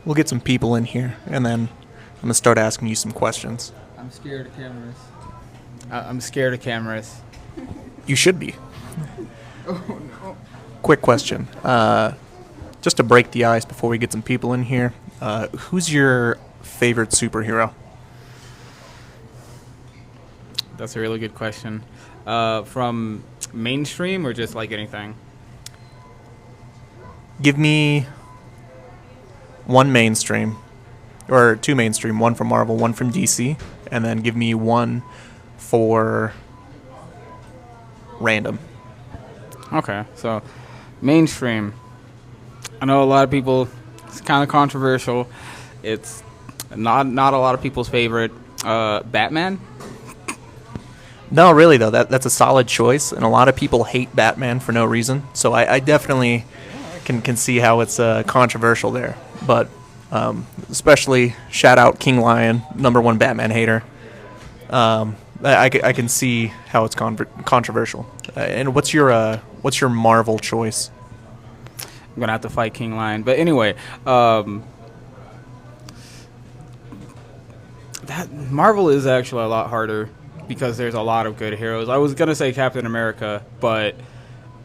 We'll get some people in here, and then I'm going to start asking you some questions. I'm scared of cameras. I'm scared of cameras. You should be. Oh no. Quick question. Just to break the ice before we get some people in here, who's your favorite superhero? That's a really good question. From mainstream or just like anything? Give me one mainstream, or two mainstream, one from Marvel, one from DC, and then give me one for random. Okay, so mainstream. I know a lot of people. It's kind of controversial. It's not a lot of people's favorite. Batman. No, really though, that's a solid choice, and a lot of people hate Batman for no reason. So I definitely can see how it's controversial there. But especially shout out King Lion, #1 Batman hater. I can see how it's controversial. And what's your Marvel choice? I'm gonna have to fight King Lion, but anyway, that Marvel is actually a lot harder because there's a lot of good heroes. I was gonna say Captain America, but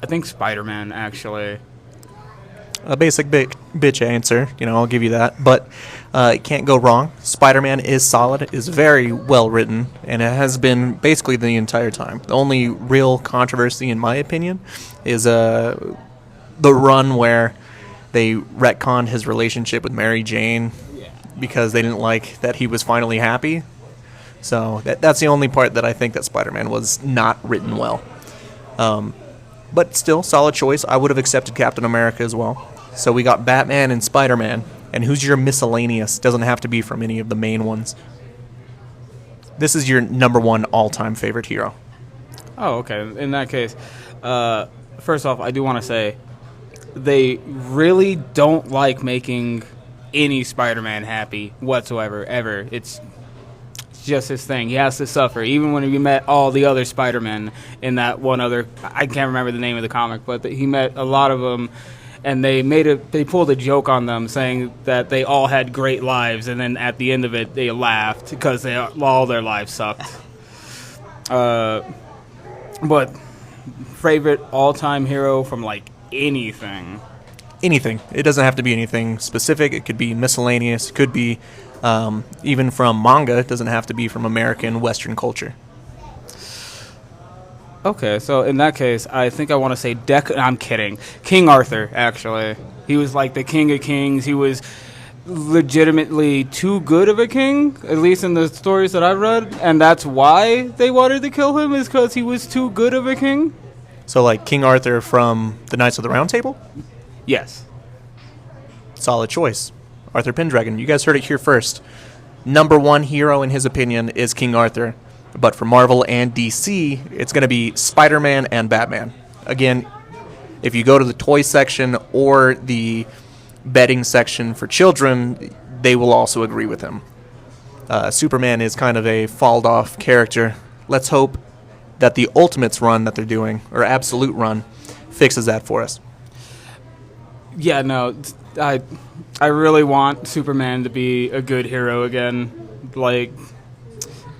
I think Spider-Man actually. A basic bitch answer, I'll give you that. But it can't go wrong. Spider-Man is solid, is very well written, and it has been basically the entire time. The only real controversy, in my opinion, is the run where they retconned his relationship with Mary Jane because they didn't like that he was finally happy. So that's the only part that I think that Spider-Man was not written well. But still, solid choice. I would have accepted Captain America as well. So we got Batman and Spider-Man. And who's your miscellaneous? Doesn't have to be from any of the main ones. This is your #1 all-time favorite hero. Oh, okay. In that case, first off, I do want to say they really don't like making any Spider-Man happy whatsoever, ever. It's just his thing. He has to suffer. Even when he met all the other Spider-Men in that one other, I can't remember the name of the comic, but he met a lot of them, and they pulled a joke on them saying that they all had great lives, and then at the end of it, they laughed because all their lives sucked. But favorite all-time hero from like anything. Anything. It doesn't have to be anything specific. It could be miscellaneous. It could be even from manga. It doesn't have to be from American Western culture. Okay, so in that case, I think I want to say I'm kidding. King Arthur, actually. He was like the king of kings. He was legitimately too good of a king, at least in the stories that I've read. And that's why they wanted to kill him, is because he was too good of a king? So like King Arthur from the Knights of the Round Table? Yes. Solid choice. Arthur Pendragon. You guys heard it here first. #1 hero, in his opinion, is King Arthur. But for Marvel and DC, it's going to be Spider-Man and Batman. Again, if you go to the toy section or the bedding section for children, they will also agree with him. Superman is kind of a falled-off character. Let's hope that the Ultimates run that they're doing, or Absolute run, fixes that for us. Yeah, no, I really want Superman to be a good hero again. Like,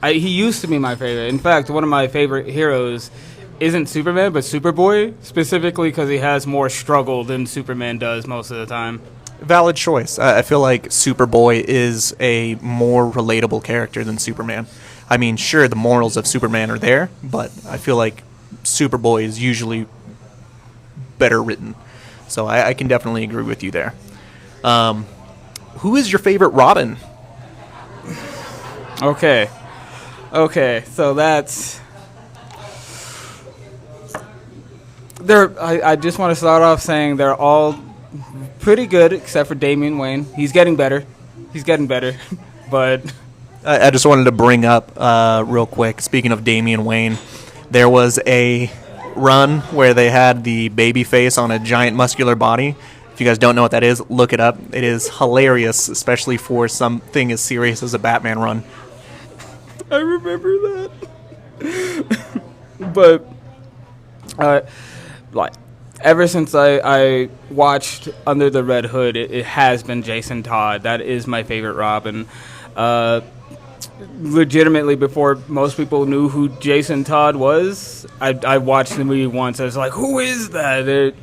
he used to be my favorite. In fact, one of my favorite heroes isn't Superman, but Superboy, specifically because he has more struggle than Superman does most of the time. Valid choice. I feel like Superboy is a more relatable character than Superman. I mean, sure, the morals of Superman are there, but I feel like Superboy is usually better written. So I can definitely agree with you there. Who is your favorite Robin? Okay, so that's... I just want to start off saying they're all pretty good, except for Damian Wayne. He's getting better. But... I just wanted to bring up real quick, speaking of Damian Wayne, there was a run where they had the baby face on a giant muscular body. If you guys don't know what that is, look it up. It is hilarious, especially for something as serious as a Batman run. I remember that. But, like, ever since I watched Under the Red Hood, it has been Jason Todd. That is my favorite Robin. Legitimately, before most people knew who Jason Todd was, I watched the movie once. I was like, who is that? It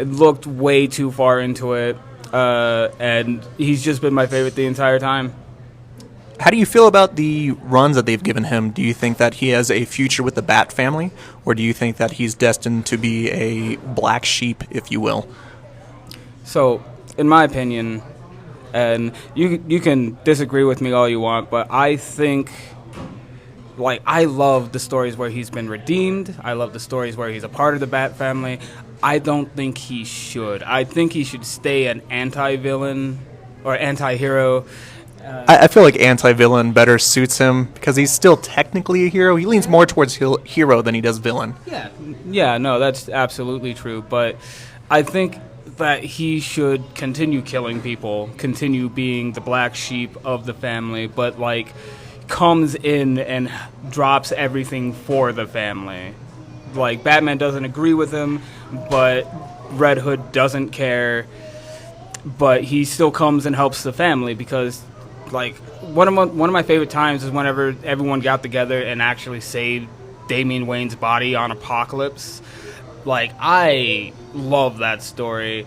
looked way too far into it, and he's just been my favorite the entire time. How do you feel about the runs that they've given him? Do you think that he has a future with the Bat family, or do you think that he's destined to be a black sheep, if you will? So, in my opinion, and you can disagree with me all you want, but I think, like, I love the stories where he's been redeemed. I love the stories where he's a part of the Bat family. I don't think he should. I think he should stay an anti-villain or anti-hero. I feel like anti-villain better suits him because he's still technically a hero. He leans more towards hero than he does villain. Yeah, no, that's absolutely true. But I think that he should continue killing people, continue being the black sheep of the family, but, like, comes in and drops everything for the family. Like, Batman doesn't agree with him, but Red Hood doesn't care, but he still comes and helps the family because, like, one of my favorite times is whenever everyone got together and actually saved Damian Wayne's body on Apocalypse. Like, I love that story.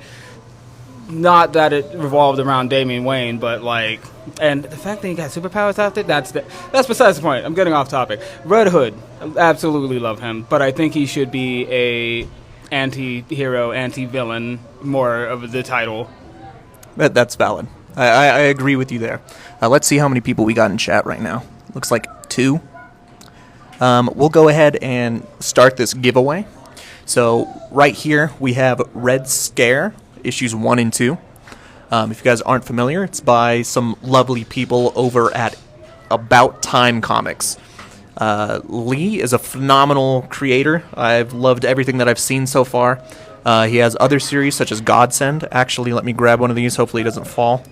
Not that it revolved around Damian Wayne, but, like, and the fact that he got superpowers after that's besides the point. I'm getting off topic. Red Hood, absolutely love him, but I think he should be a anti-hero, anti-villain, more of the title. That's valid. I agree with you there. Let's see how many people we got in chat right now. Looks like 2. We'll go ahead and start this giveaway. So right here we have Red Scare, issues 1 and 2. If you guys aren't familiar, it's by some lovely people over at About Time Comics. Lee is a phenomenal creator. I've loved everything that I've seen so far. He has other series such as Godsend. Actually, let me grab one of these. Hopefully it doesn't fall.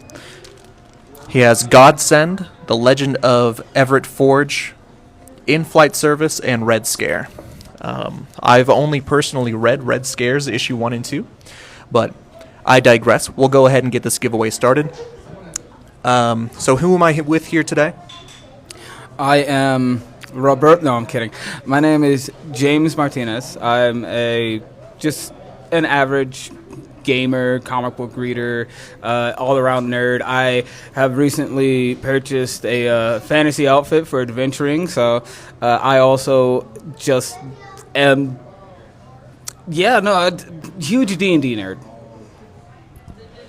He has Godsend, The Legend of Everett Forge, In-Flight Service, and Red Scare. I've only personally read Red Scare's issue 1 and 2, but I digress. We'll go ahead and get this giveaway started. So who am I with here today? I am Robert. No, I'm kidding. My name is James Martinez. I'm just an average gamer, comic book reader, all-around nerd. I have recently purchased a fantasy outfit for adventuring, so I also just am, a huge D&D nerd.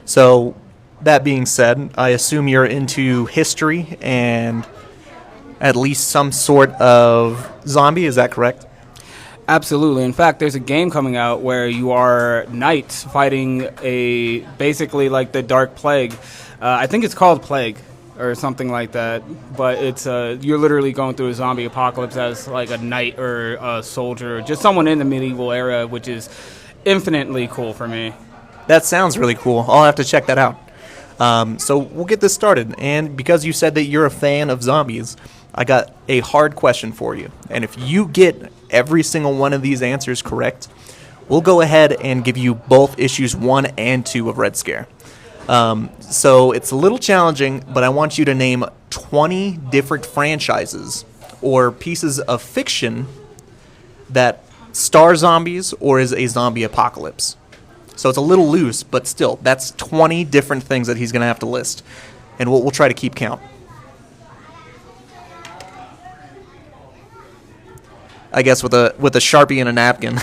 So, that being said, I assume you're into history and at least some sort of zombie, is that correct? Absolutely. In fact, there's a game coming out where you are knights fighting basically like the Dark Plague. I think it's called Plague or something like that. But it's you're literally going through a zombie apocalypse as like a knight or a soldier, or just someone in the medieval era, which is infinitely cool for me. That sounds really cool. I'll have to check that out. So we'll get this started. And because you said that you're a fan of zombies, I got a hard question for you. And if you get every single one of these answers correct, we'll go ahead and give you both issues 1 and 2 of Red Scare. So it's a little challenging, but I want you to name 20 different franchises or pieces of fiction that star zombies or is a zombie apocalypse. So it's a little loose, but still, that's 20 different things that he's going to have to list. And we'll try to keep count. I guess with a Sharpie and a napkin.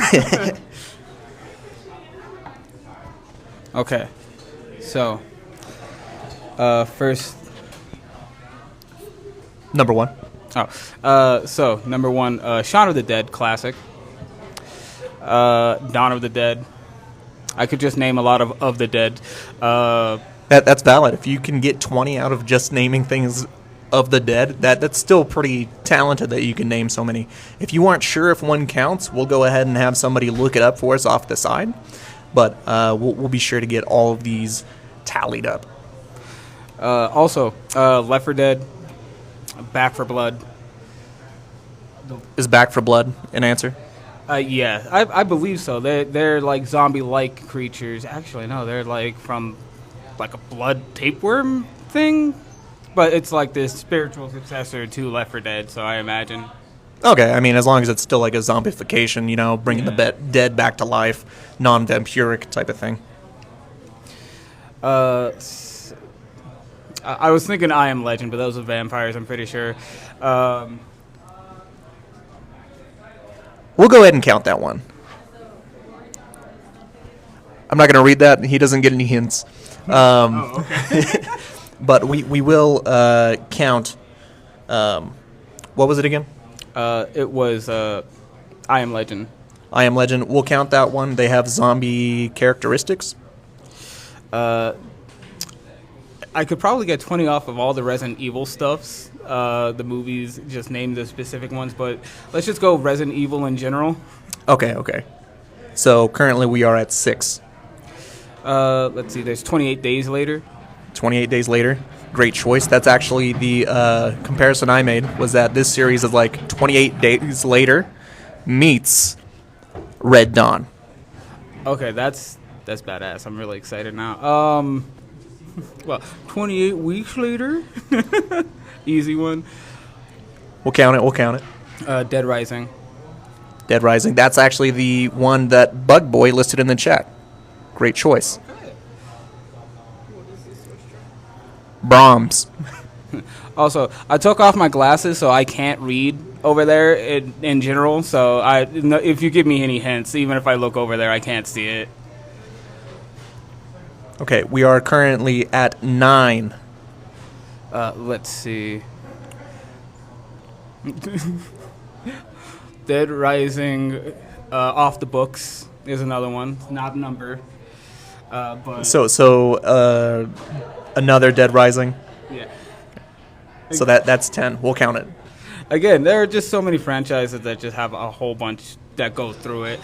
Okay. So, first... Number 1. So, number 1, Shaun of the Dead, classic. Dawn of the Dead. I could just name a lot of the dead. That's valid. If you can get 20 out of just naming things of the dead, that's still pretty talented that you can name so many. If you aren't sure if one counts, we'll go ahead and have somebody look it up for us off the side. But we'll be sure to get all of these tallied up. Also, Left 4 Dead, Back 4 Blood. Is Back 4 Blood an answer? Yeah, I believe so. They're like zombie-like creatures. Actually, no, they're like from like a blood tapeworm thing, but it's like this spiritual successor to Left 4 Dead. So I imagine. Okay, I mean, as long as it's still like a zombification, bringing the dead back to life, non-vampiric type of thing. I was thinking I Am Legend, but those are vampires. I'm pretty sure. We'll go ahead and count that one. I'm not going to read that. He doesn't get any hints. Okay. But we will count. What was it again? It was I Am Legend. I Am Legend. We'll count that one. They have zombie characteristics. I could probably get 20 off of all the Resident Evil stuffs. The movies just name the specific ones, but let's just go Resident Evil in general. Okay. So currently we are at 6. Let's see, there's 28 Days Later. 28 Days Later. Great choice. That's actually the comparison I made, was that this series is like 28 Days Later meets Red Dawn. Okay, that's badass. I'm really excited now. Well, 28 Weeks Later. Easy one. We'll count it. Dead Rising. Dead Rising. That's actually the one that Bug Boy listed in the chat. Great choice. Braum's. Also, I took off my glasses, so I can't read over there in general. So if you give me any hints, even if I look over there, I can't see it. Okay, we are currently at 9. Let's see. Dead Rising, Off the Books is another one. Not a number. But So another Dead Rising. yeah. So that's 10. We'll count it. Again, there are just so many franchises that just have a whole bunch that go through it.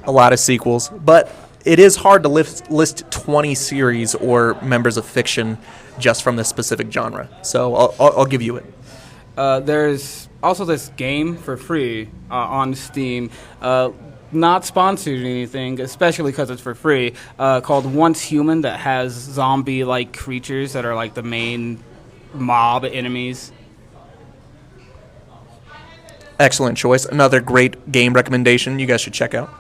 A lot of sequels, but it is hard to list 20 series or members of fiction just from this specific genre. So I'll give you it. There's also this game for free on Steam. Not sponsored or anything, especially because it's for free, called Once Human, that has zombie-like creatures that are like the main mob enemies. Excellent choice. Another great game recommendation you guys should check out.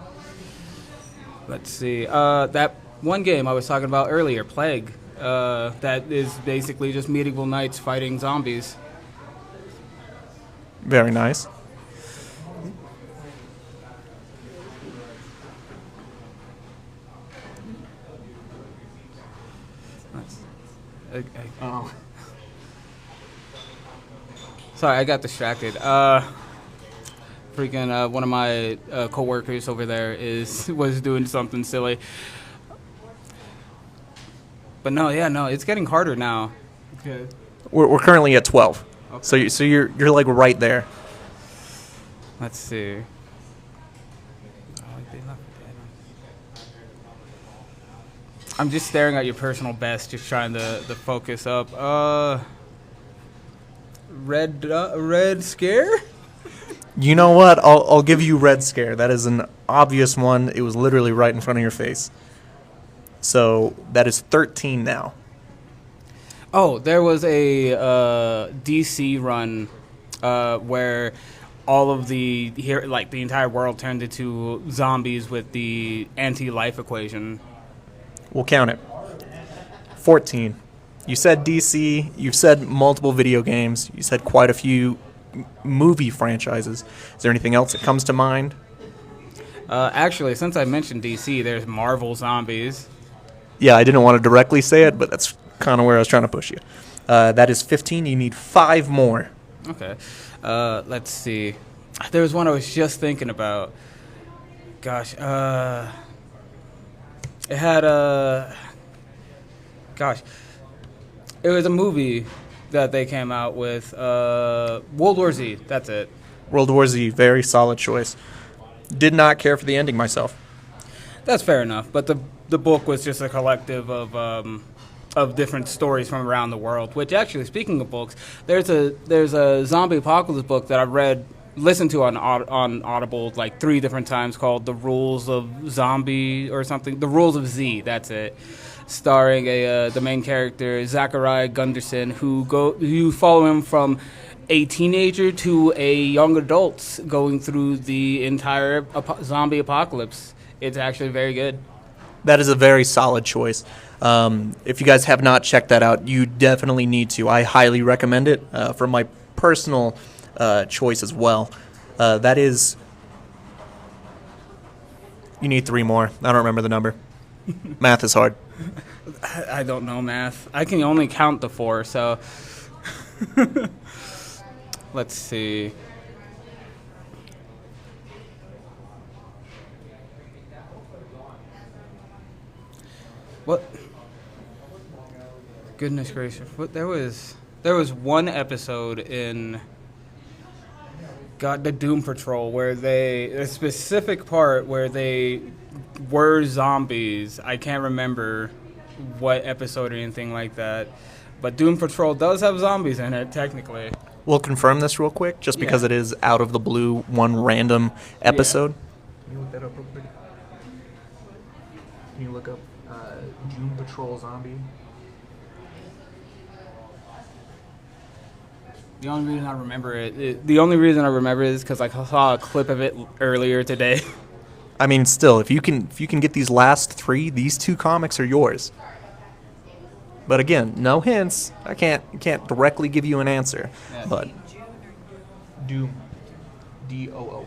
Let's see. That one game I was talking about earlier, Plague, that is basically just medieval knights fighting zombies. Very nice. Oh. Sorry, I got distracted. Freaking one of my coworkers over there was doing something silly. But no, it's getting harder now. Okay. We're currently at 12. Okay. So you're like right there. Let's see. I'm just staring at your personal best, just trying to focus up. Red Scare? You know what? I'll give you Red Scare. That is an obvious one. It was literally right in front of your face. So that is 13 now. Oh, there was a DC run where all of the entire world turned into zombies with the anti-life equation. We'll count it. 14. You said DC. You've said multiple video games. You said quite a few movie franchises. Is there anything else that comes to mind? Actually, since I mentioned DC, there's Marvel Zombies. Yeah, I didn't want to directly say it, but that's kind of where I was trying to push you. That is 15. You need 5 more. Okay. Let's see. There was one I was just thinking about. Gosh. It had a... Gosh. It was a movie that they came out with. World War Z. That's it. World War Z. Very solid choice. Did not care for the ending myself. That's fair enough. But the book was just a collective of different stories from around the world. Which actually, speaking of books, there's a zombie apocalypse book that I read listened to on Audible like 3 different times, called "The Rules of Zombie" or something. "The Rules of Z." That's it. Starring the main character Zachariah Gunderson, you follow him from a teenager to a young adult going through the entire zombie apocalypse. It's actually very good. That is a very solid choice. If you guys have not checked that out, you definitely need to. I highly recommend it from my personal choice as well. That is... You need 3 more. I don't remember the number. Math is hard. I don't know math. I can only count to 4, so... Let's see. What? Goodness gracious! What there was one episode in the Doom Patrol where a specific part where they were zombies. I can't remember what episode or anything like that, but Doom Patrol does have zombies in it technically. We'll confirm this real quick, just because it is out of the blue, one random episode. Can you look that up real quick? Can you look up Doom Patrol zombie? The only reason I remember it is because I saw a clip of it earlier today. I mean, still, if you can get these last 3, these 2 comics are yours. But again, no hints. I can't directly give you an answer. Yeah. But Doom, Doom.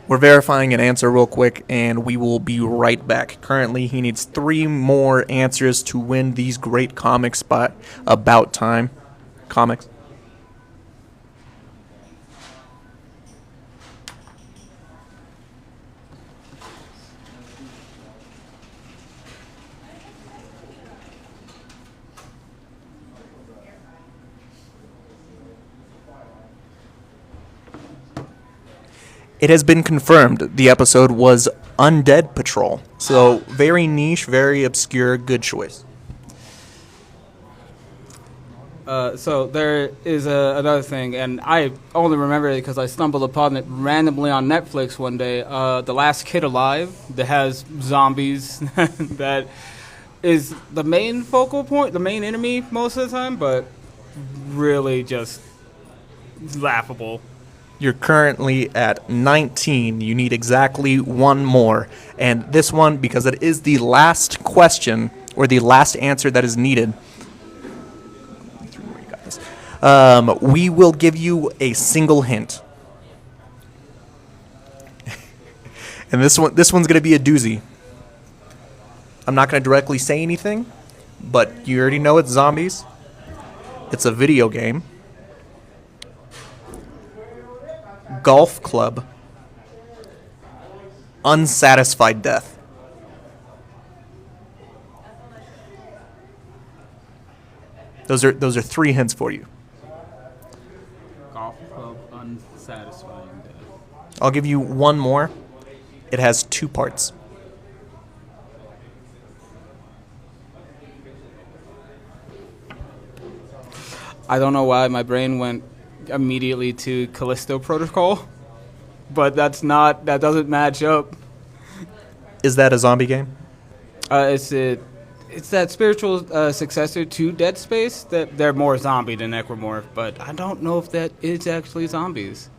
We're verifying an answer real quick, and we will be right back. Currently, he needs 3 more answers to win these great comics by About Time comics. It has been confirmed the episode was Undead Patrol. So very niche, very obscure, good choice. So there is another thing, and I only remember it because I stumbled upon it randomly on Netflix one day. The Last Kid Alive, that has zombies, that is the main focal point, the main enemy most of the time, but really just laughable. You're currently at 19. You need exactly 1 more. And this one, because it is the last question, or the last answer that is needed, we will give you a single hint. And this one's going to be a doozy. I'm not going to directly say anything, but you already know it's zombies. It's a video game. Golf club. Unsatisfied death. Those are 3 hints for you. Golf club, unsatisfying death. I'll give you 1 more. It has 2 parts. I don't know why my brain went immediately to Callisto Protocol, but that doesn't match up. Is that a zombie game? It's that spiritual successor to Dead Space. That they're more zombie than necromorph, but I don't know if that is actually zombies.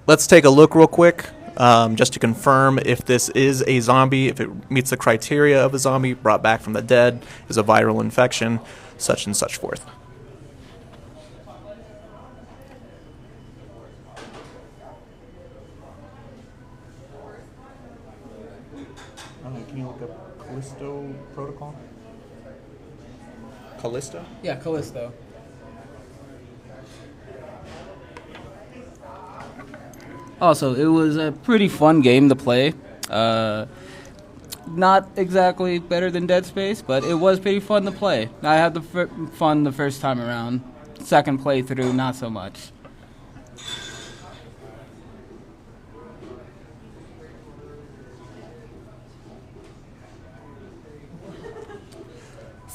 Let's take a look real quick, just to confirm if this is a zombie, if it meets the criteria of a zombie, brought back from the dead, is a viral infection, such and such forth. Can you look up Callisto Protocol? Callisto? Yeah, Callisto. Also, it was a pretty fun game to play. Not exactly better than Dead Space, but it was pretty fun to play. I had the fun the first time around. Second playthrough, not so much.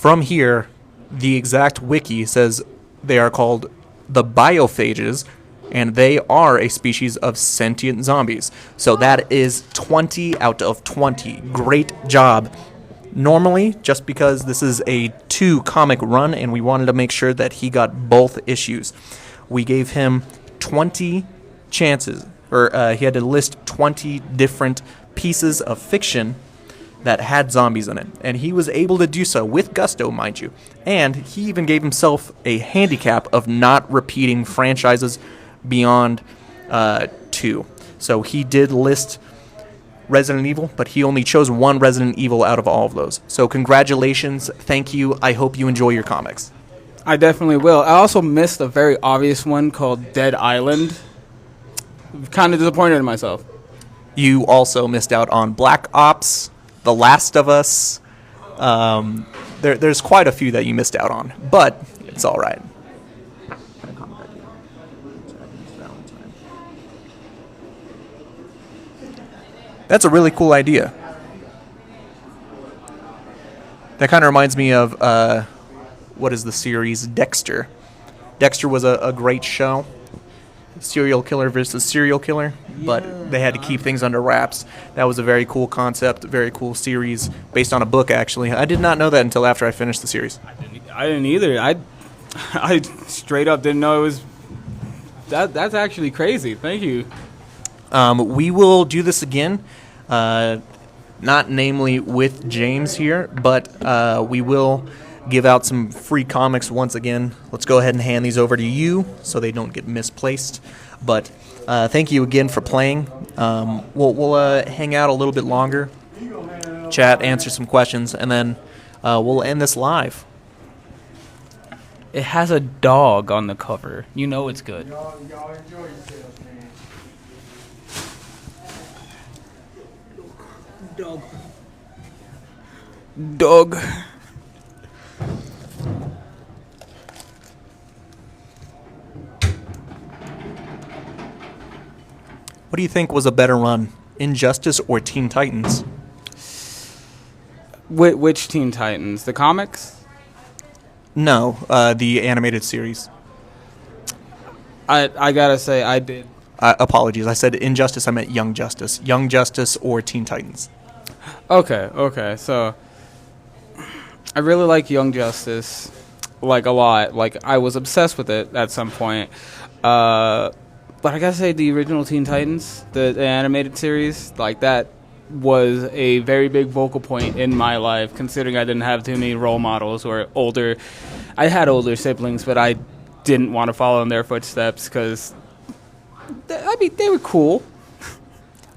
From here, the exact wiki says they are called the biophages, and they are a species of sentient zombies. So that is 20 out of 20. Great job. Normally, just because this is a 2-comic run and we wanted to make sure that he got both issues, we gave him 20 chances, or he had to list 20 different pieces of fiction that had zombies in it. And he was able to do so with gusto, mind you. And he even gave himself a handicap of not repeating franchises beyond 2. So he did list Resident Evil, but he only chose one Resident Evil out of all of those. So congratulations, thank you, I hope you enjoy your comics. I definitely will. I also missed a very obvious one called Dead Island. Kind of disappointed in myself. You also missed out on Black Ops, The Last of Us. There's quite a few that you missed out on, but it's all right. That's a really cool idea. That kind of reminds me of, what is the series? Dexter. Dexter was a great show. Serial killer versus serial killer, but they had to keep things under wraps. That was a very cool concept, very cool series, based on a book, actually. I did not know that until after I finished the series. I didn't either. I straight up didn't know it was... That's actually crazy. Thank you. We will do this again, not namely with James here, but we will give out some free comics once again. Let's go ahead and hand these over to you so they don't get misplaced. But thank you again for playing. We'll hang out a little bit longer, chat, answer some questions, and then we'll end this live. It has a dog on the cover. You know it's good. Y'all enjoy yourselves, man. Dog. What do you think was a better run, Injustice or Teen Titans? Which Teen Titans? The comics? No, the animated series. I gotta say, I did. Apologies, I said Injustice, I meant Young Justice. Young Justice or Teen Titans. Okay, so I really like Young Justice, like a lot. Like I was obsessed with it at some point. But I gotta say the original Teen Titans, the animated series, like that was a very big vocal point in my life, considering I didn't have too many role models or older. I had older siblings, but I didn't want to follow in their footsteps because, I mean, they were cool.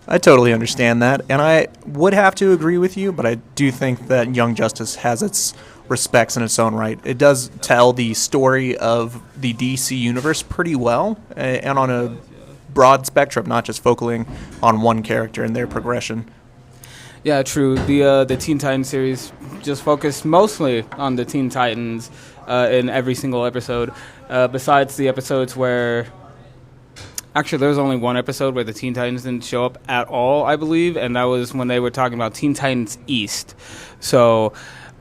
I totally understand that, and I would have to agree with you, but I do think that Young Justice has its respects in its own right. It does tell the story of the DC universe pretty well, and on a broad spectrum, not just focusing on one character and their progression. Yeah, true. The Teen Titans series just focused mostly on the Teen Titans in every single episode, besides the episodes where... Actually, there was only one episode where the Teen Titans didn't show up at all, I believe, and that was when they were talking about Teen Titans East. So,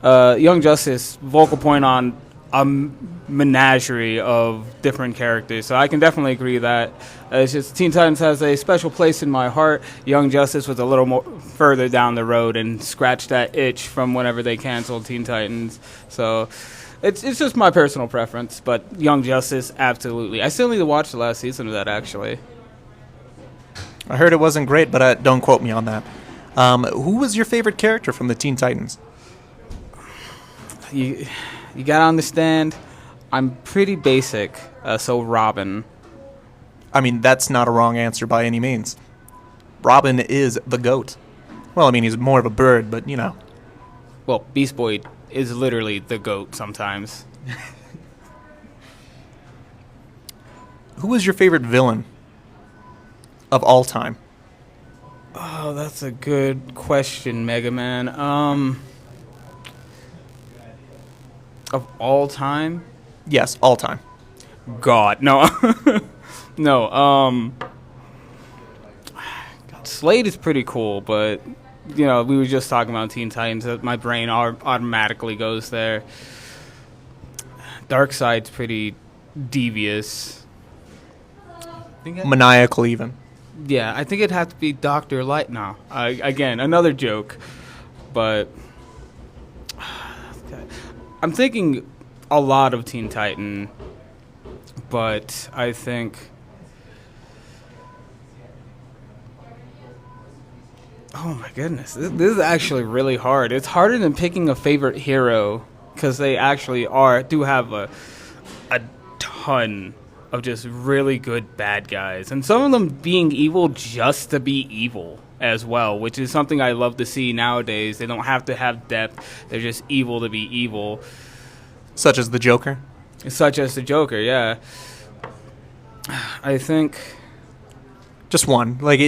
Young Justice, vocal point on a menagerie of different characters. So I can definitely agree that it's just Teen Titans has a special place in my heart. Young Justice was a little more further down the road and scratched that itch from whenever they canceled Teen Titans. So... It's just my personal preference, but Young Justice, absolutely. I still need to watch the last season of that, actually. I heard it wasn't great, but don't quote me on that. Who was your favorite character from the Teen Titans? You gotta understand, I'm pretty basic, so Robin. I mean, that's not a wrong answer by any means. Robin is the GOAT. Well, I mean, he's more of a bird, but, you know. Well, Beast Boy is literally the GOAT sometimes. Who was your favorite villain of all time? Oh, that's a good question, Mega Man. Of all time? Yes, all time. God, no. No, God, Slade is pretty cool, but we were just talking about Teen Titans. My brain automatically goes there. Darkseid's pretty devious. Maniacal, even. Yeah, I think it'd have to be Dr. Light now. Again, another joke. But I'm thinking a lot of Teen Titan, but I think... Oh my goodness, this is actually really hard. It's harder than picking a favorite hero, because they actually do have a ton of just really good bad guys, and some of them being evil just to be evil as well, which is something I love to see nowadays. They don't have to have depth; they're just evil to be evil. Such as the Joker. Such as the Joker, yeah. I think Just one. Like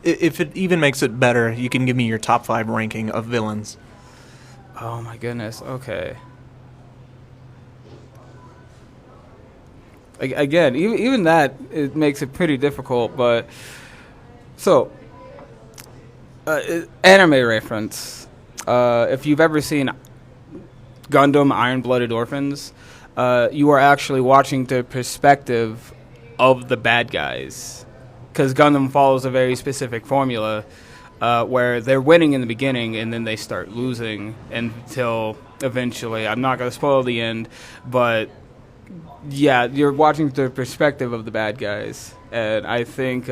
if it even makes it better, you can give me your top 5 ranking of villains. Oh my goodness. Okay. Again, even that, it makes it pretty difficult. But so, anime reference. If you've ever seen Gundam Iron-Blooded Orphans, you are actually watching the perspective of the bad guys. Because Gundam follows a very specific formula where they're winning in the beginning and then they start losing until eventually, I'm not going to spoil the end, but yeah, you're watching the perspective of the bad guys. And I think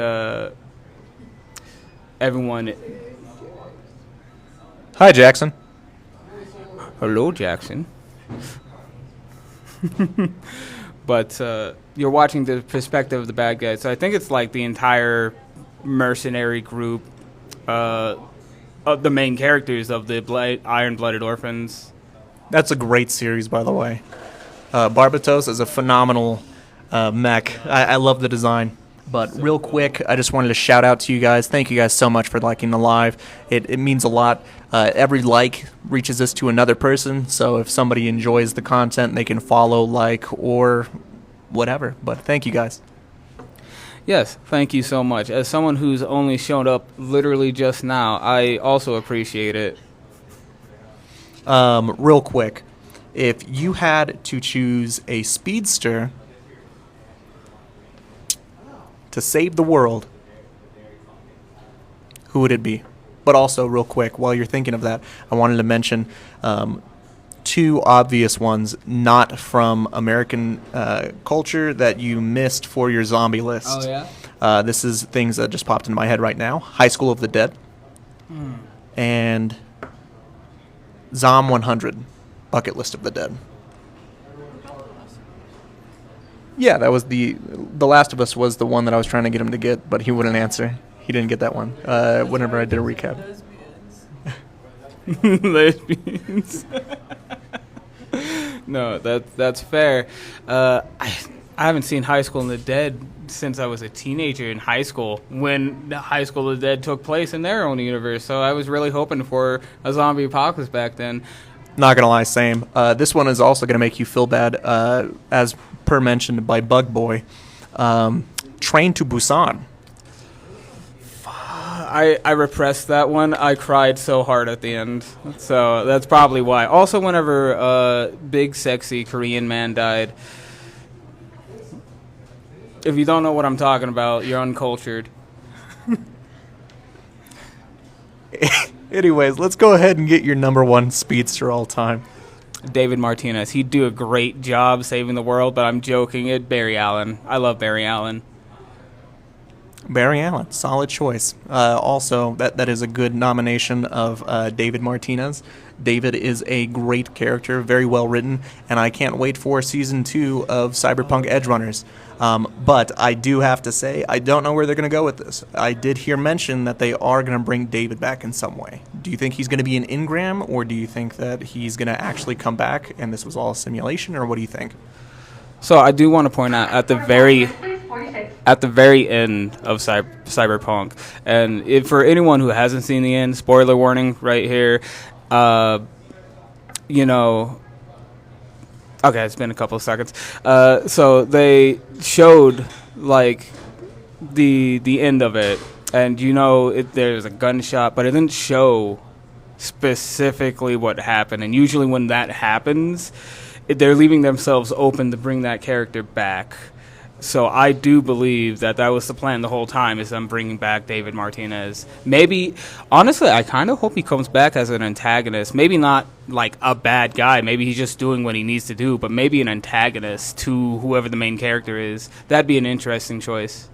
everyone... Hi, Jackson. Hello, Jackson. But you're watching the perspective of the bad guys. So I think it's like the entire mercenary group of the main characters of the Iron-Blooded Orphans. That's a great series, by the way. Barbatos is a phenomenal mech. I love the design. But real quick, I just wanted to shout out to you guys. Thank you guys so much for liking the live. It means a lot. Every like reaches us to another person. So if somebody enjoys the content, they can follow, like, or whatever. But thank you guys. Yes, thank you so much. As someone who's only shown up literally just now, I also appreciate it. Real quick, if you had to choose a speedster to save the world, who would it be? But also, real quick, while you're thinking of that, I wanted to mention 2 obvious ones not from American culture that you missed for your zombie list. Oh, yeah? This is things that just popped into my head right now. High School of the Dead. And Zom 100, Bucket List of the Dead. Yeah, that was the Last of Us was the one that I was trying to get him to get, but he wouldn't answer. He didn't get that one. Whenever I did a recap. Lesbians. No, that's fair. I haven't seen High School of the Dead since I was a teenager in high school, when the High School of the Dead took place in their own universe. So I was really hoping for a zombie apocalypse back then. Not gonna lie, same. This one is also gonna make you feel bad, as per mentioned by Bug Boy. Train to Busan. I repressed that one. I cried so hard at the end. So that's probably why. Also, whenever big, sexy Korean man died, if you don't know what I'm talking about, you're uncultured. Anyways, let's go ahead and get your number 1 speedster all time. David Martinez. He'd do a great job saving the world, but I'm joking. It's Barry Allen. I love Barry Allen. Barry Allen, solid choice. Also, that is a good nomination of David Martinez. David is a great character, very well written, and I can't wait for season 2 of Cyberpunk Edgerunners. But I do have to say, I don't know where they're going to go with this. I did hear mention that they are going to bring David back in some way. Do you think he's going to be an Ingram, or do you think that he's going to actually come back and this was all a simulation, or what do you think? So I do want to point out at the very end of Cyberpunk, and for anyone who hasn't seen the end, spoiler warning right here. Okay, it's been a couple of seconds. So they showed like the end of it, and there's a gunshot, but it didn't show specifically what happened. And usually when that happens, they're leaving themselves open to bring that character back. So I do believe that was the plan the whole time, is them bringing back David Martinez. Maybe, honestly, I kind of hope he comes back as an antagonist. Maybe not like a bad guy. Maybe he's just doing what he needs to do, but maybe an antagonist to whoever the main character is. That'd be an interesting choice.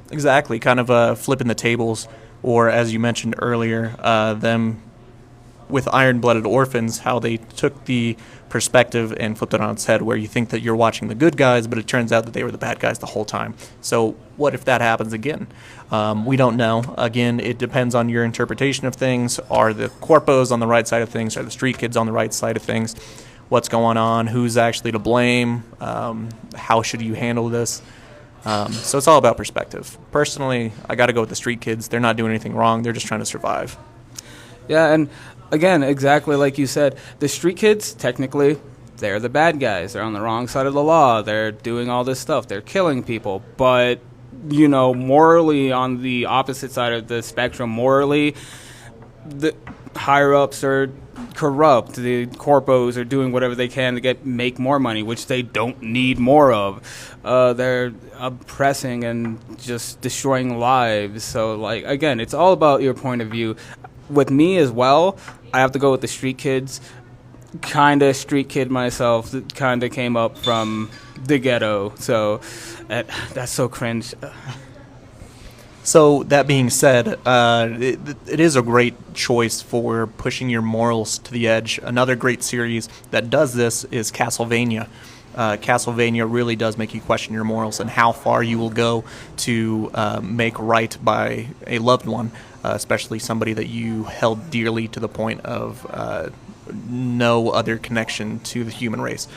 Exactly, kind of flipping the tables, or as you mentioned earlier, them with Iron-Blooded Orphans, how they took the perspective and flipped it on its head, where you think that you're watching the good guys, but it turns out that they were the bad guys the whole time. So what if that happens again? We don't know. Again, it depends on your interpretation of things. Are the corpos on the right side of things? Are the street kids on the right side of things? What's going on? Who's actually to blame? How should you handle this? So it's all about perspective. Personally, I got to go with the street kids. They're not doing anything wrong. They're just trying to survive. Yeah, and again, exactly like you said, the street kids, technically, they're the bad guys. They're on the wrong side of the law. They're doing all this stuff. They're killing people. But, morally, on the opposite side of the spectrum, morally, the higher-ups are corrupt. The corpos are doing whatever they can to make more money, which they don't need more of. They're oppressing and just destroying lives. So, again, it's all about your point of view. With me as well, I have to go with the street kids. Kind of street kid myself. Kind of came up from the ghetto. So that's so cringe. So that being said, it is a great choice for pushing your morals to the edge. Another great series that does this is Castlevania. Castlevania really does make you question your morals and how far you will go to make right by a loved one, especially somebody that you held dearly to the point of no other connection to the human race,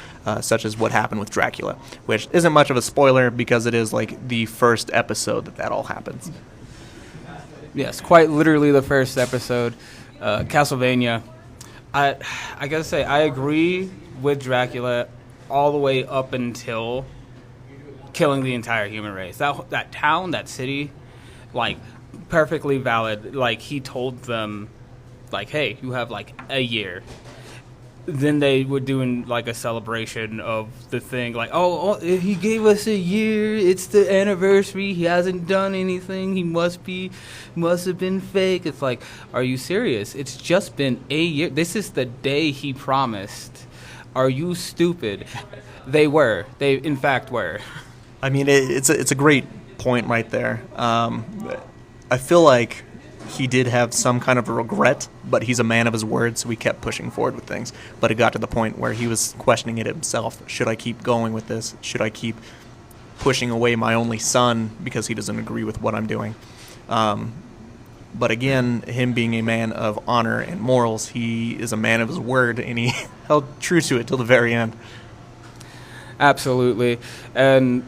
such as what happened with Dracula, which isn't much of a spoiler because it is like the first episode that all happens. Yes, quite literally the first episode. Castlevania, I gotta say, I agree with Dracula all the way up until killing the entire human race. That town, that city, perfectly valid. He told them, hey, you have a year. Then they were doing a celebration of the thing, oh, he gave us a year, it's the anniversary, he hasn't done anything, he must have been fake. It's are you serious? It's just been a year. This is the day he promised. Are you stupid? They in fact were. I mean, it's a great point right there. I feel like he did have some kind of a regret, but he's a man of his word, so he kept pushing forward with things. But it got to the point where he was questioning it himself. Should I keep going with this? Should I keep pushing away my only son because he doesn't agree with what I'm doing? But again, him being a man of honor and morals, he is a man of his word, and he held true to it till the very end. Absolutely. And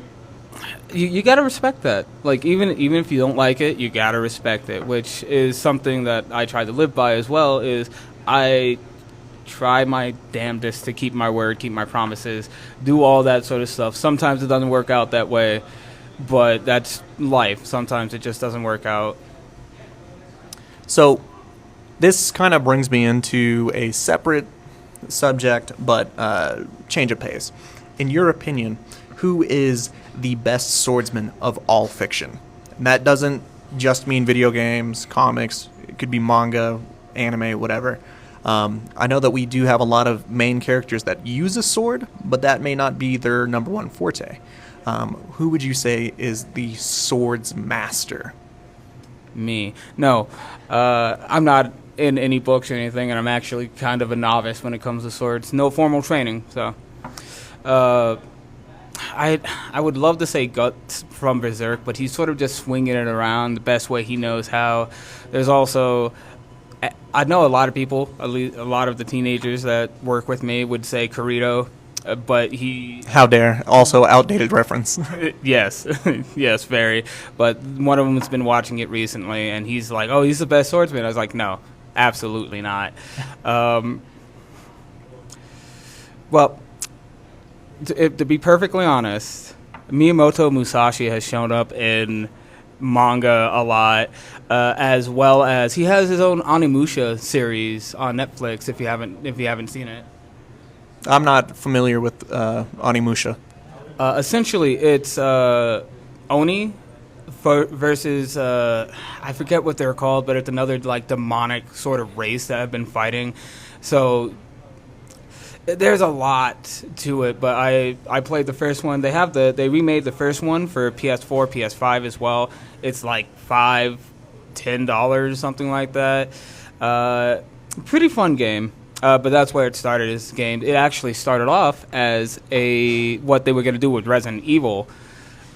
you got to respect that. Even if you don't like it, you got to respect it, which is something that I try to live by as well, is I try my damnedest to keep my word, keep my promises, do all that sort of stuff. Sometimes it doesn't work out that way, but that's life. Sometimes it just doesn't work out. So this kind of brings me into a separate subject, but change of pace. In your opinion, who is the best swordsman of all fiction? And that doesn't just mean video games, comics. It could be manga, anime, whatever. I know that we do have a lot of main characters that use a sword, but that may not be their number one forte. Who would you say is the sword's master? Me. No, I'm not in any books or anything, and I'm actually kind of a novice when it comes to swords. No formal training, so... I would love to say Guts from Berserk, but he's sort of just swinging it around the best way he knows how. There's also... I know a lot of people, at least a lot of the teenagers that work with me would say Kirito, but he... How dare. Also outdated reference. Yes. Yes, very. But one of them has been watching it recently, and he's like, oh, he's the best swordsman. I was like, no, absolutely not. Well, to be perfectly honest, Miyamoto Musashi has shown up in manga a lot, as well as he has his own Onimusha series on Netflix. If you haven't seen it, I'm not familiar with Onimusha. essentially it's Oni versus I forget what they're called, but it's another like demonic sort of race that have been fighting. So there's a lot to it, but I played the first one. They remade the first one for PS4, PS5 as well. It's like $10, something like that. Pretty fun game. But that's where it started as a game. It actually started off as what they were going to do with Resident Evil.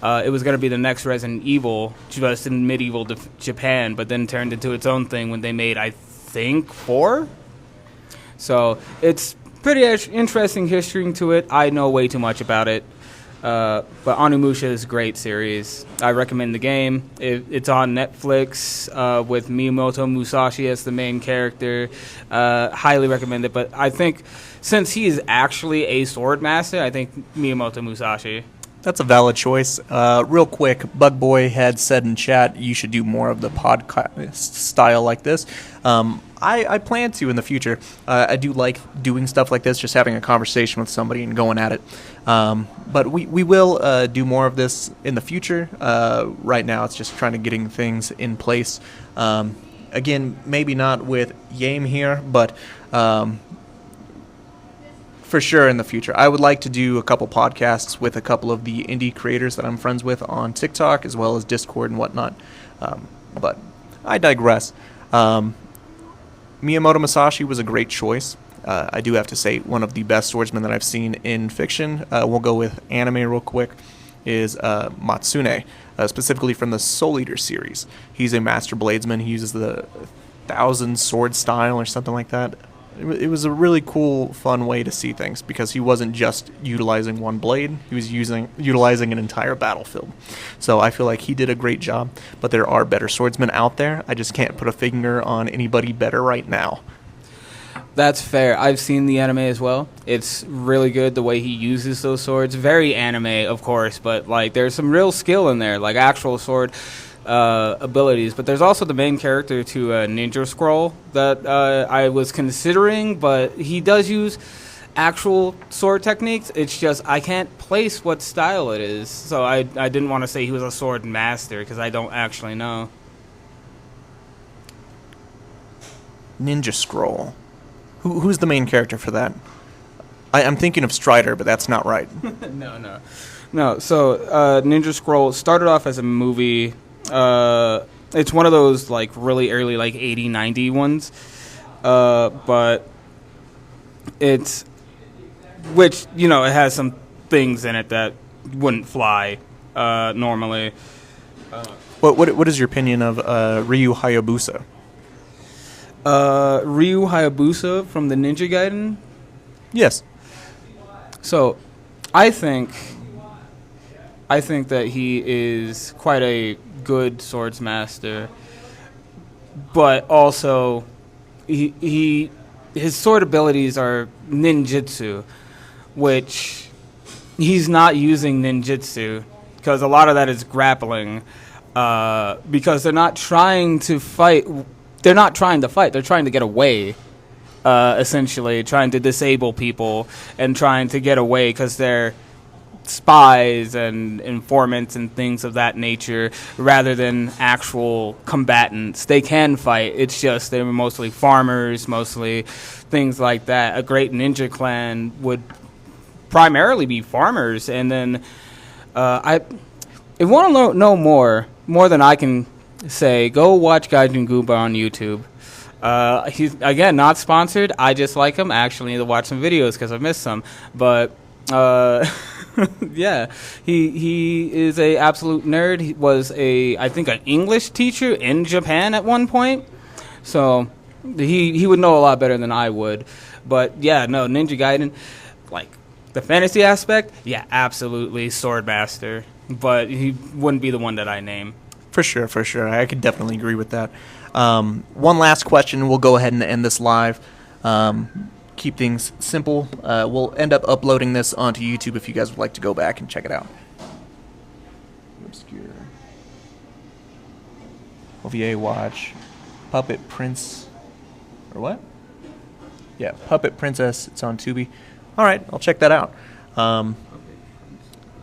It was going to be the next Resident Evil, just in medieval Japan, but then turned into its own thing when they made, I think, 4? So it's pretty interesting history to it. I know way too much about it. But Onimusha is a great series. I recommend the game. It's on Netflix with Miyamoto Musashi as the main character. Highly recommend it. But I think since he is actually a sword master, I think Miyamoto Musashi. That's a valid choice. Real quick, Bug Boy had said in chat you should do more of the podcast style like this. I plan to in the future. I do like doing stuff like this, just having a conversation with somebody and going at it. But we will do more of this in the future. Right now, it's just trying to getting things in place. Again, maybe not with Yame here, but for sure in the future. I would like to do a couple podcasts with a couple of the indie creators that I'm friends with on TikTok, as well as Discord and whatnot. But I digress. Miyamoto Musashi was a great choice. I do have to say one of the best swordsmen that I've seen in fiction. We'll go with anime real quick. Is Matsune, specifically from the Soul Eater series. He's a master bladesman. He uses the 1,000 sword style or something like that. It was a really cool, fun way to see things because he wasn't just utilizing one blade. He was utilizing an entire battlefield. So I feel like he did a great job, but there are better swordsmen out there. I just can't put a finger on anybody better right now. That's fair. I've seen the anime as well. It's really good the way he uses those swords. Very anime, of course, but like there's some real skill in there, like actual sword abilities. But there's also the main character to Ninja Scroll that I was considering, but he does use actual sword techniques. It's just I can't place what style it is, so I didn't want to say he was a sword master because I don't actually know. Ninja Scroll. Who's the main character for that? I'm thinking of Strider, but that's not right. No. So Ninja Scroll started off as a movie. It's one of those like really early like 80, 90 ones. But it's which, you know, it has some things in it that wouldn't fly normally. What is your opinion of Ryu Hayabusa? Ryu Hayabusa from the Ninja Gaiden? Yes. So, I think that he is quite a good swords master, but also his sword abilities are ninjutsu, which he's not using ninjutsu because a lot of that is grappling. Because they're not trying to fight. They're not trying to fight. They're trying to get away. Essentially, trying to disable people and trying to get away because they're spies and informants and things of that nature rather than actual combatants. They can fight. It's just they're mostly farmers, mostly things like that. A great ninja clan would primarily be farmers. And then if you want to know more than I can say, go watch Gaijin Gooba on YouTube. He's, again, not sponsored. I just like him. I actually need to watch some videos because I've missed some. But yeah, he is a absolute nerd. He was I think an English teacher in Japan at one point. So he would know a lot better than I would. But yeah, no, Ninja Gaiden, like the fantasy aspect, yeah, absolutely Swordmaster. But he wouldn't be the one that I name. For sure. I could definitely agree with that. One last question. We'll go ahead and end this live. Keep things simple. We'll end up uploading this onto YouTube if you guys would like to go back and check it out. Obscure. OVA watch. Puppet Prince. Or what? Yeah, Puppet Princess. It's on Tubi. All right, I'll check that out.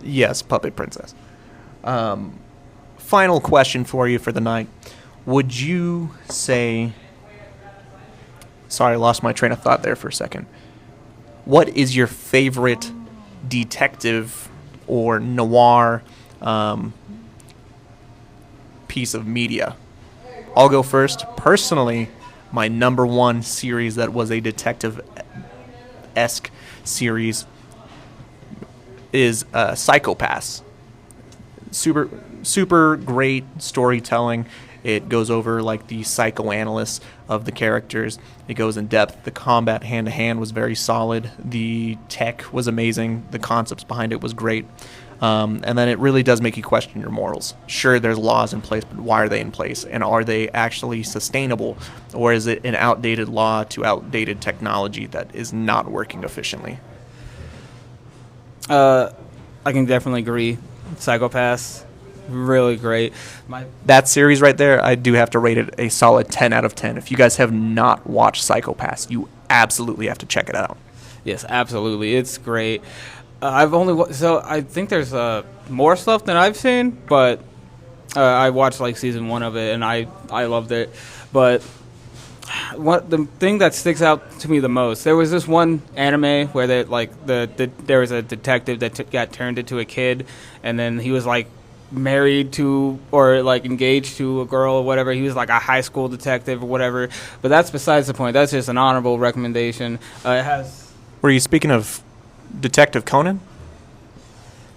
Yes, Puppet Princess. Final question for you for the night. Would you say... Sorry, I lost my train of thought there for a second. What is your favorite detective or noir piece of media? I'll go first. Personally, my number one series that was a detective-esque series is Psychopaths. Super great storytelling. It goes over like the psychoanalysis of the characters. It goes in depth. The combat hand to hand was very solid. The tech was amazing. The concepts behind it was great. And then it really does make you question your morals. Sure, there's laws in place, but why are they in place? And are they actually sustainable? Or is it an outdated law to outdated technology that is not working efficiently? I can definitely agree. Psychopaths, really great. That series right there, I do have to rate it a solid 10 out of 10. If you guys have not watched Psychopaths, you absolutely have to check it out. Yes, absolutely. It's great. I think there's more stuff than I've seen, but I watched like season 1 of it and I loved it. But the thing that sticks out to me the most, there was this one anime where there was a detective that got turned into a kid, and then he was like married to or like engaged to a girl or whatever. He was like a high school detective or whatever. But that's besides the point. That's just an honorable recommendation. It has. Were you speaking of Detective Conan?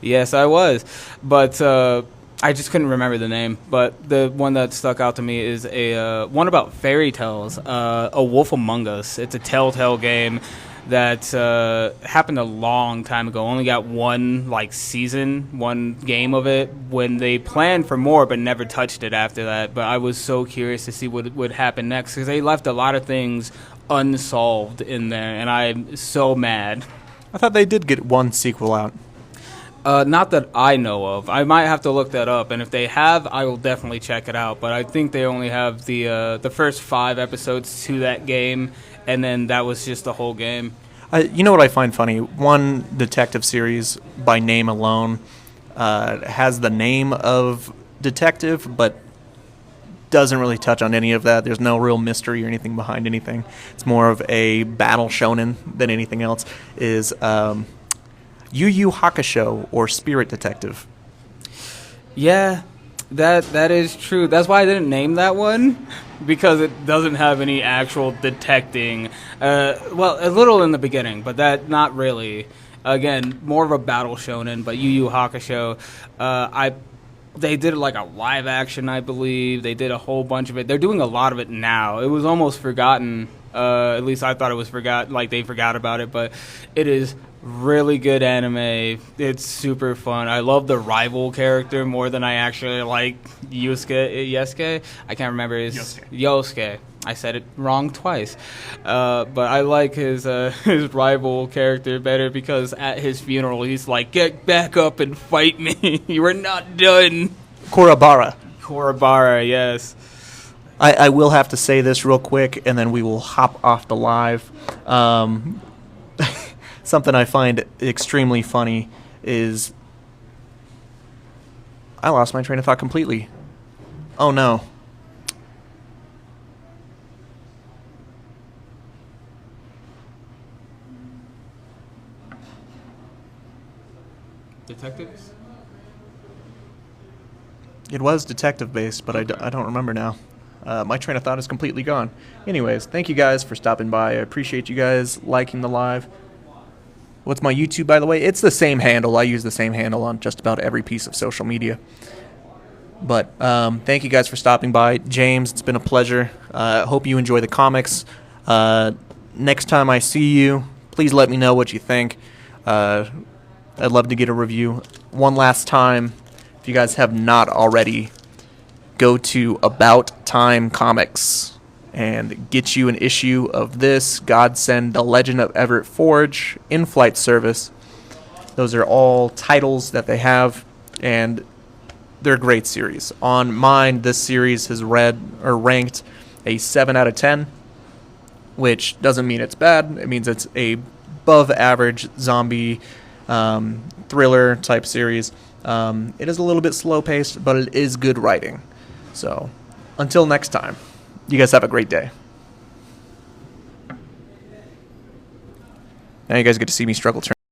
Yes, I was, but I just couldn't remember the name. But the one that stuck out to me is a one about fairy tales, A Wolf Among Us. It's a Telltale game that happened a long time ago. Only got one game of it when they planned for more, but never touched it after that. But I was so curious to see what would happen next because they left a lot of things unsolved in there, and I'm so mad. I thought they did get one sequel out. Not that I know of. I might have to look that up, and if they have, I will definitely check it out. But I think they only have the first 5 episodes to that game, and then that was just the whole game. You know what I find funny? One detective series by name alone has the name of detective, but doesn't really touch on any of that. There's no real mystery or anything behind anything. It's more of a battle shonen than anything else. Is Yu Yu Hakusho or Spirit Detective? Yeah, that is true. That's why I didn't name that one, because it doesn't have any actual detecting. Well, a little in the beginning, but that not really. Again, more of a battle shonen, but Yu Yu Hakusho, they did like a live action, I believe. They did a whole bunch of it. They're doing a lot of it now. It was almost forgotten. At least I thought it was forgotten. Like they forgot about it, but it is really good anime. It's super fun. I love the rival character more than I actually like Yosuke. I can't remember his Yosuke. I said it wrong twice. But I like his rival character better because at his funeral he's like, "Get back up and fight me. You are not done." Kurabara, yes. I will have to say this real quick, and then we will hop off the live. Something I find extremely funny is... I lost my train of thought completely. Oh, no. Detectives? It was detective-based, but I don't remember now. My train of thought is completely gone. Anyways, thank you guys for stopping by. I appreciate you guys liking the live. What's my YouTube, by the way? It's the same handle. I use the same handle on just about every piece of social media. But thank you guys for stopping by. James, it's been a pleasure. Hope you enjoy the comics. Next time I see you, please let me know what you think. I'd love to get a review. One last time, if you guys have not already, go to About Time Comics and get you an issue of this, Godsend, The Legend of Everett Forge, In-Flight Service. Those are all titles that they have, and they're a great series. On mine, this series has ranked a 7 out of 10, which doesn't mean it's bad. It means it's a above average zombie thriller type series. It is a little bit slow paced, but it is good writing. So until next time, you guys have a great day. Now you guys get to see me struggle.